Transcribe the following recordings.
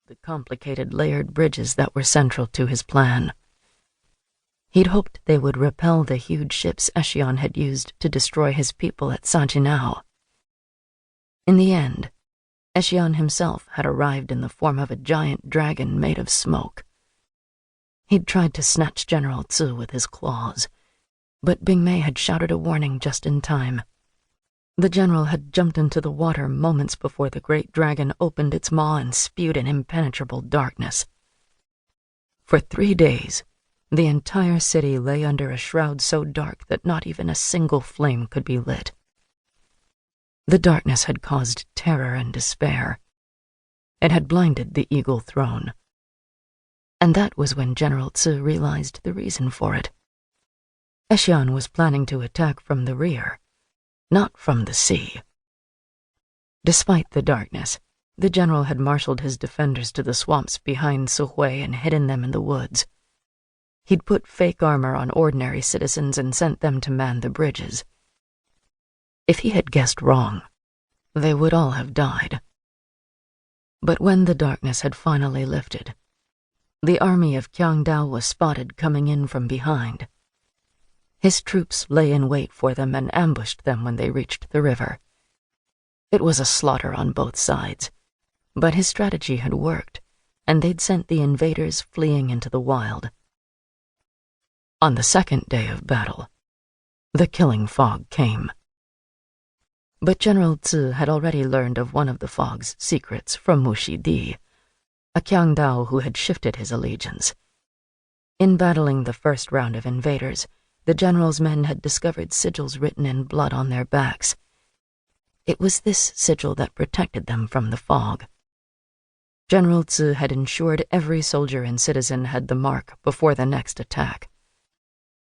the complicated layered bridges that were central to his plan. He'd hoped they would repel the huge ships Echion had used to destroy his people at Saginaw. In the end, Echion himself had arrived in the form of a giant dragon made of smoke. He'd tried to snatch General Tzu with his claws, but Bingmei had shouted a warning just in time. The general had jumped into the water moments before the great dragon opened its maw and spewed an impenetrable darkness. For 3 days, the entire city lay under a shroud so dark that not even a single flame could be lit. The darkness had caused terror and despair. It had blinded the Eagle Throne. And that was when General Tzu realized the reason for it. Echion was planning to attack from the rear, not from the sea. Despite the darkness, the general had marshaled his defenders to the swamps behind Suhui and hidden them in the woods. He'd put fake armor on ordinary citizens and sent them to man the bridges. If he had guessed wrong, they would all have died. But when the darkness had finally lifted, the army of Qiangdao was spotted coming in from behind. His troops lay in wait for them and ambushed them when they reached the river. It was a slaughter on both sides, but his strategy had worked, and they'd sent the invaders fleeing into the wild. On the second day of battle, the killing fog came. But General Tzu had already learned of one of the fog's secrets from Mushi Di, a Qiangdao who had shifted his allegiance. In battling the first round of invaders, the general's men had discovered sigils written in blood on their backs. It was this sigil that protected them from the fog. General Tzu had ensured every soldier and citizen had the mark before the next attack.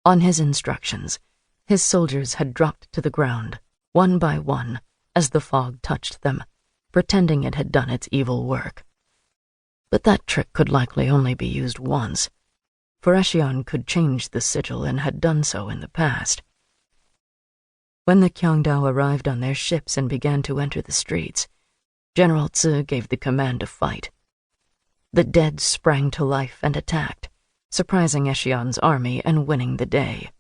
On his instructions, his soldiers had dropped to the ground, one by one, as the fog touched them, pretending it had done its evil work. But that trick could likely only be used once, for Echion could change the sigil and had done so in the past. When the Qiangdao arrived on their ships and began to enter the streets, General Tzu gave the command to fight. The dead sprang to life and attacked, surprising Echion's army and winning the day.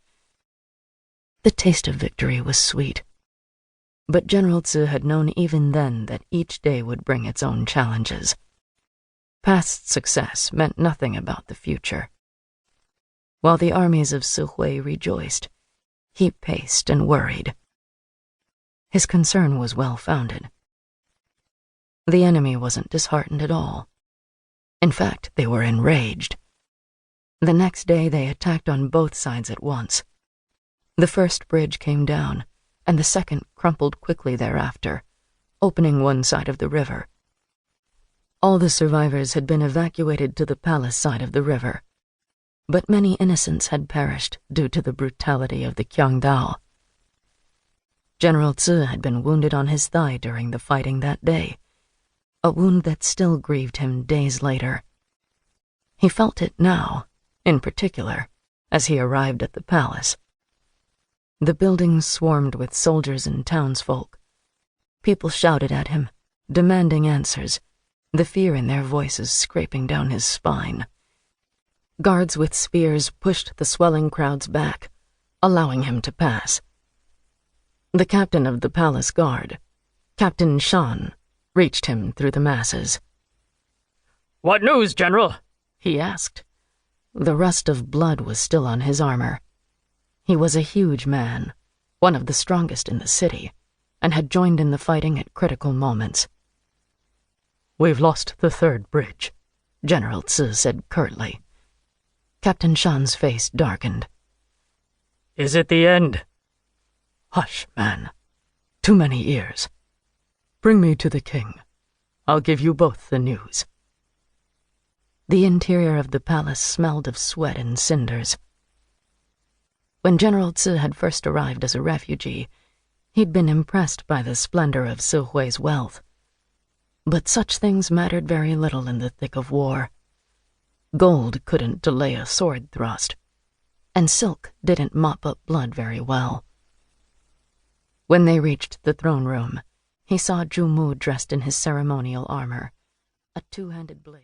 The taste of victory was sweet, but General Tzu had known even then that each day would bring its own challenges. Past success meant nothing about the future. While the armies of Suhui rejoiced, he paced and worried. His concern was well-founded. The enemy wasn't disheartened at all. In fact, they were enraged. The next day they attacked on both sides at once. The first bridge came down, and the second crumpled quickly thereafter, opening one side of the river. All the survivors had been evacuated to the palace side of the river, but many innocents had perished due to the brutality of the Qiangdao. General Tzu had been wounded on his thigh during the fighting that day, a wound that still grieved him days later. He felt it now, in particular, as he arrived at the palace. The buildings swarmed with soldiers and townsfolk. People shouted at him, demanding answers, the fear in their voices scraping down his spine. Guards with spears pushed the swelling crowds back, allowing him to pass. The captain of the palace guard, Captain Shan, reached him through the masses. "What news, General?" he asked. The rust of blood was still on his armor. He was a huge man, one of the strongest in the city, and had joined in the fighting at critical moments. "We've lost the third bridge," General Tzu said curtly. Captain Shan's face darkened. "Is it the end?" "Hush, man. Too many ears. Bring me to the king. I'll give you both the news." The interior of the palace smelled of sweat and cinders. When General Tzu had first arrived as a refugee, he'd been impressed by the splendor of Suhui's wealth. But such things mattered very little in the thick of war. Gold couldn't delay a sword thrust, and silk didn't mop up blood very well. When they reached the throne room, he saw Zhu Mu dressed in his ceremonial armor, a two-handed blade.